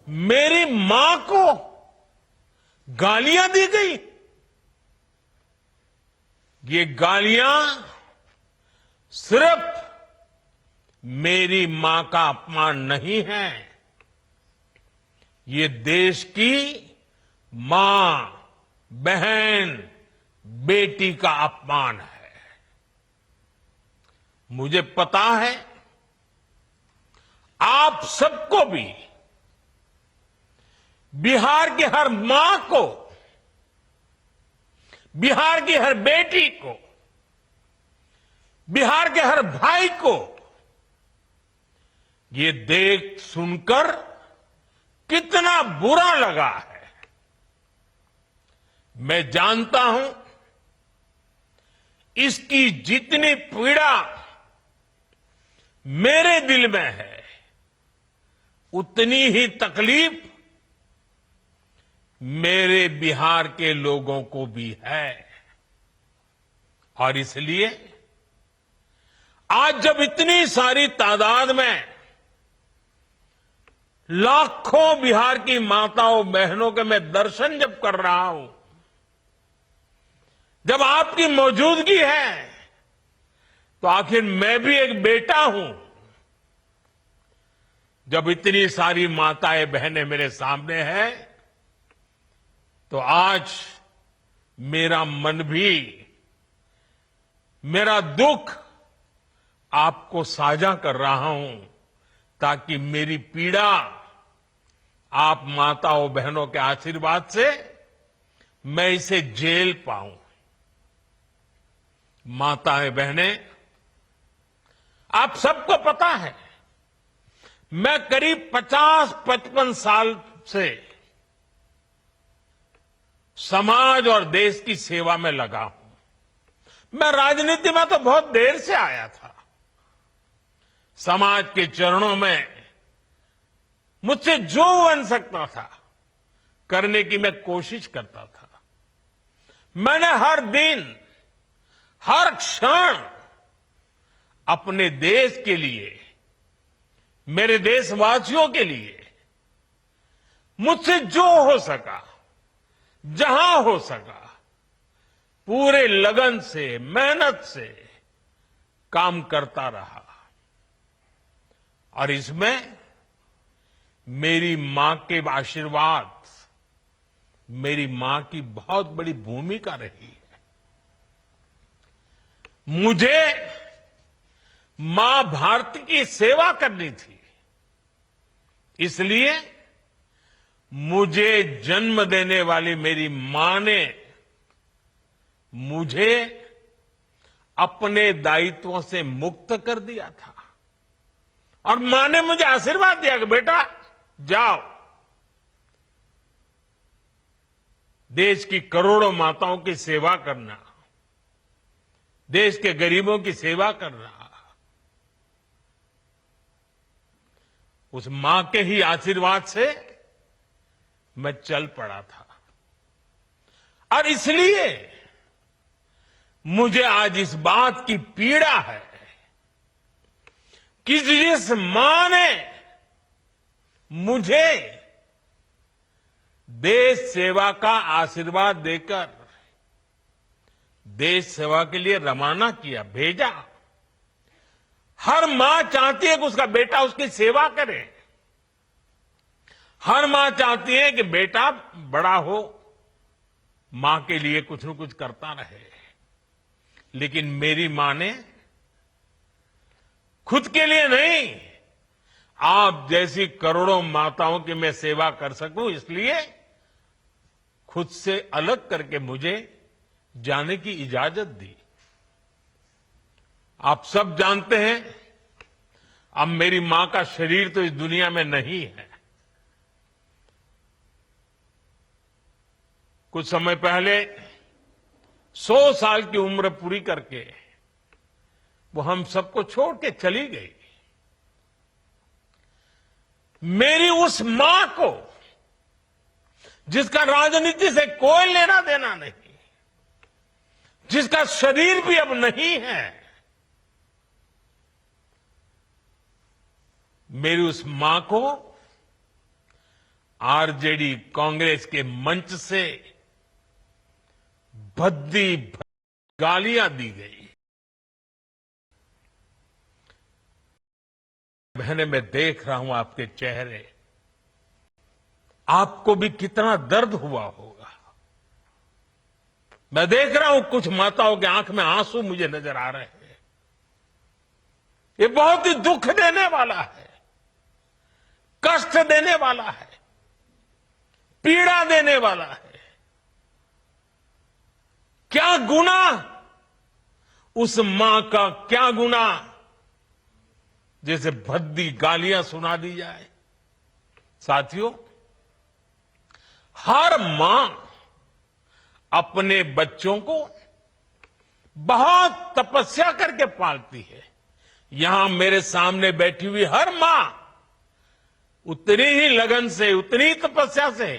मेरी मां को गालियां दी गई। ये गालियां सिर्फ मेरी मां का अपमान नहीं है, ये देश की मां, बहन, बेटी का अपमान है। मुझे पता है आप सबको भी, बिहार की हर मां को, बिहार की हर बेटी को, बिहार के हर भाई को ये देख सुनकर कितना बुरा लगा है। मैं जानता हूं इसकी जितनी पीड़ा मेरे दिल में है, उतनी ही तकलीफ मेरे बिहार के लोगों को भी है। और इसलिए आज जब इतनी सारी तादाद में लाखों बिहार की माताओं बहनों के मैं दर्शन जब कर रहा हूं, जब आपकी मौजूदगी है, तो आखिर मैं भी एक बेटा हूं। जब इतनी सारी माताएं बहनें मेरे सामने हैं, तो आज मेरा मन भी, मेरा दुख आपको साझा कर रहा हूं, ताकि मेरी पीड़ा आप माताओं बहनों के आशीर्वाद से मैं इसे झेल पाऊं। माताएं बहनें, आप सबको पता है मैं करीब 50-55 साल से समाज और देश की सेवा में लगा हूं। मैं राजनीति में तो बहुत देर से आया था। समाज के चरणों में मुझसे जो बन सकता था करने की मैं कोशिश करता था। मैंने हर दिन, हर क्षण अपने देश के लिए, मेरे देशवासियों के लिए मुझसे जो हो सका, जहां हो सका, पूरे लगन से, मेहनत से काम करता रहा। और इसमें मेरी मां के आशीर्वाद, मेरी मां की बहुत बड़ी भूमिका रही है। मुझे मां भारती की सेवा करनी थी, इसलिए मुझे जन्म देने वाली मेरी मां ने मुझे अपने दायित्वों से मुक्त कर दिया था। और मां ने मुझे आशीर्वाद दिया कि बेटा जाओ, देश की करोड़ों माताओं की सेवा करना, देश के गरीबों की सेवा करना। उस मां के ही आशीर्वाद से मैं चल पड़ा था। और इसलिए मुझे आज इस बात की पीड़ा है कि जिस मां ने मुझे देश सेवा का आशीर्वाद देकर देश सेवा के लिए रवाना किया, भेजा। हर मां चाहती है कि उसका बेटा उसकी सेवा करे। हर मां चाहती है कि बेटा बड़ा हो, मां के लिए कुछ न कुछ करता रहे। लेकिन मेरी मां ने खुद के लिए नहीं, आप जैसी करोड़ों माताओं की मैं सेवा कर सकूं, इसलिए खुद से अलग करके मुझे जाने की इजाजत दी। आप सब जानते हैं, अब मेरी मां का शरीर तो इस दुनिया में नहीं है। कुछ समय पहले 100 साल की उम्र पूरी करके वो हम सबको छोड़ के चली गई। मेरी उस मां को, जिसका राजनीति से कोई लेना देना नहीं, जिसका शरीर भी अब नहीं है, मेरी उस मां को आरजेडी कांग्रेस के मंच से भद्दी गालियां दी गई। बहने, मैं देख रहा हूं आपके चेहरे, आपको भी कितना दर्द हुआ होगा। मैं देख रहा हूं कुछ माताओं की आंख में आंसू मुझे नजर आ रहे हैं। ये बहुत ही दुख देने वाला है, कष्ट देने वाला है, पीड़ा देने वाला है। क्या गुना, उस मां का क्या गुना जैसे भद्दी गालियां सुना दी जाए। साथियों, हर मां अपने बच्चों को बहुत तपस्या करके पालती है। यहां मेरे सामने बैठी हुई हर मां उतनी ही लगन से, उतनी ही तपस्या से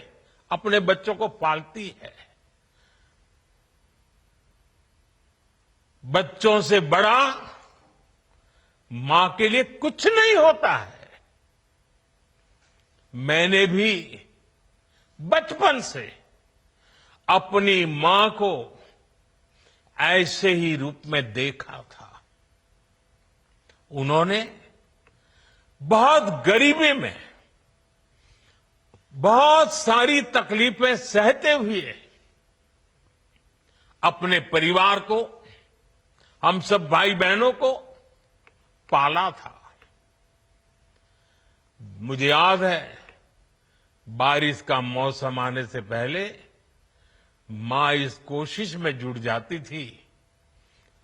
अपने बच्चों को पालती है। बच्चों से बड़ा मां के लिए कुछ नहीं होता है। मैंने भी बचपन से अपनी मां को ऐसे ही रूप में देखा था। उन्होंने बहुत गरीबी में बहुत सारी तकलीफें सहते हुए अपने परिवार को, हम सब भाई बहनों को पाला था। मुझे याद है, बारिश का मौसम आने से पहले मां इस कोशिश में जुट जाती थी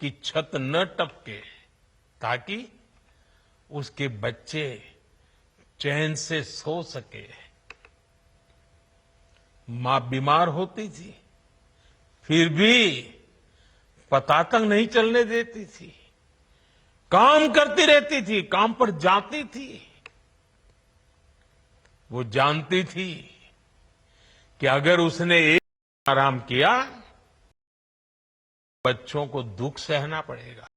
कि छत न टपके, ताकि उसके बच्चे चैन से सो सके। मां बीमार होती थी, फिर भी पता तक नहीं चलने देती थी, काम करती रहती थी, काम पर जाती थी। वो जानती थी कि अगर उसने एक आराम किया, बच्चों को दुख सहना पड़ेगा।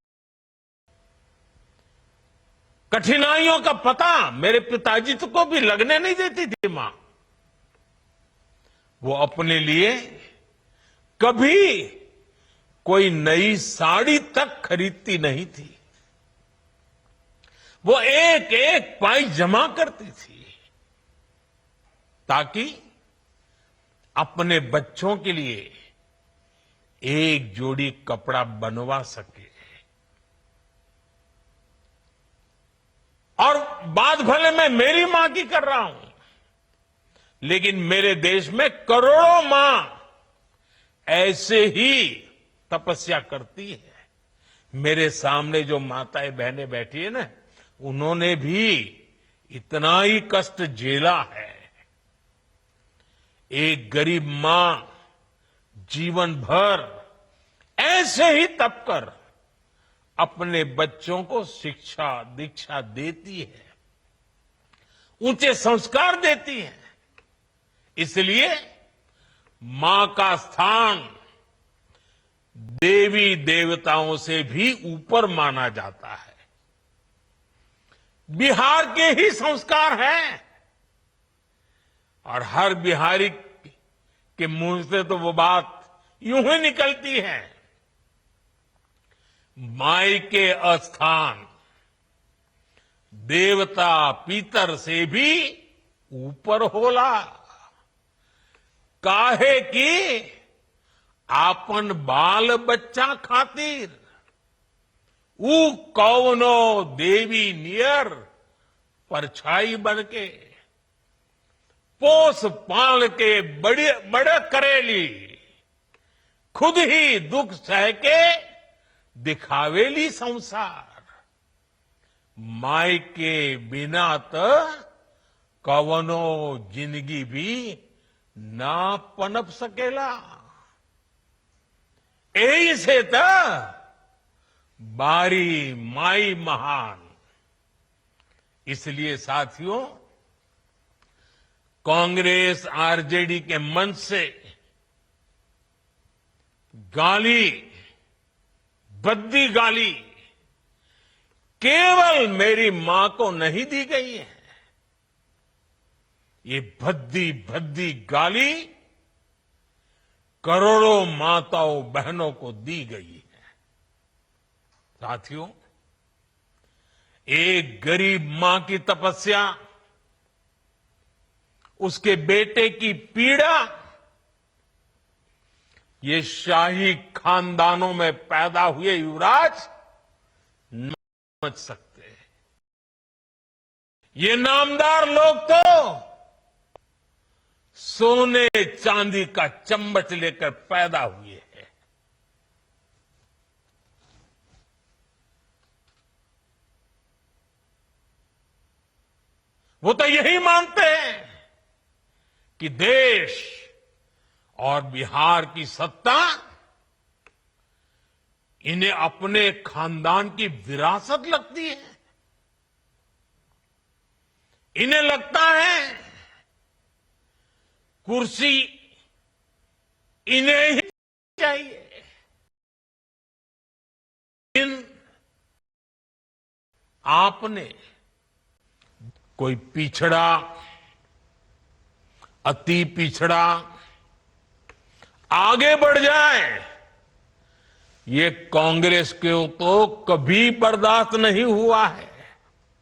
कठिनाइयों का पता मेरे पिताजी को भी लगने नहीं देती थी मां। वो अपने लिए कभी कोई नई साड़ी तक खरीदती नहीं थी। वो एक एक पाई जमा करती थी ताकि अपने बच्चों के लिए एक जोड़ी कपड़ा बनवा सके। और बात भले मैं मेरी मां की कर रहा हूं, लेकिन मेरे देश में करोड़ों मां ऐसे ही तपस्या करती है। मेरे सामने जो माताएं बहनें बैठी है ना, उन्होंने भी इतना ही कष्ट झेला है। एक गरीब मां जीवन भर ऐसे ही तप कर अपने बच्चों को शिक्षा दीक्षा देती है, ऊंचे संस्कार देती है। इसलिए मां का स्थान देवी देवताओं से भी ऊपर माना जाता है। बिहार के ही संस्कार हैं, और हर बिहारी के मुंह से तो वो बात यूं ही निकलती है, माई के अस्थान देवता पितर से भी ऊपर होला। काहे की आपन बाल बच्चा खातिर ऊ कौनो देवी नियर परछाई बनके पोस पाल के बड़े करेली, खुद ही दुख सह के दिखावेली संसार। माई के बिना तो कवनो जिंदगी भी ना पनप सकेला। यही से तो बारी माई महान। इसलिए साथियों, कांग्रेस आरजेडी के मंच से गाली, भद्दी गाली केवल मेरी मां को नहीं दी गई है, ये भद्दी भद्दी गाली करोड़ों माताओं बहनों को दी गई है। साथियों, एक गरीब मां की तपस्या, उसके बेटे की पीड़ा, ये शाही खानदानों में पैदा हुए युवराज न समझ सकते। ये नामदार लोग तो सोने चांदी का चम्मच लेकर पैदा हुए हैं। वो तो यही मानते हैं कि देश और बिहार की सत्ता इन्हें अपने खानदान की विरासत लगती है। इन्हें लगता है कुर्सी इन्हें ही चाहिए। इन आपने कोई पिछड़ा, अति पिछड़ा आगे बढ़ जाए, ये कांग्रेस को तो कभी बर्दाश्त नहीं हुआ है।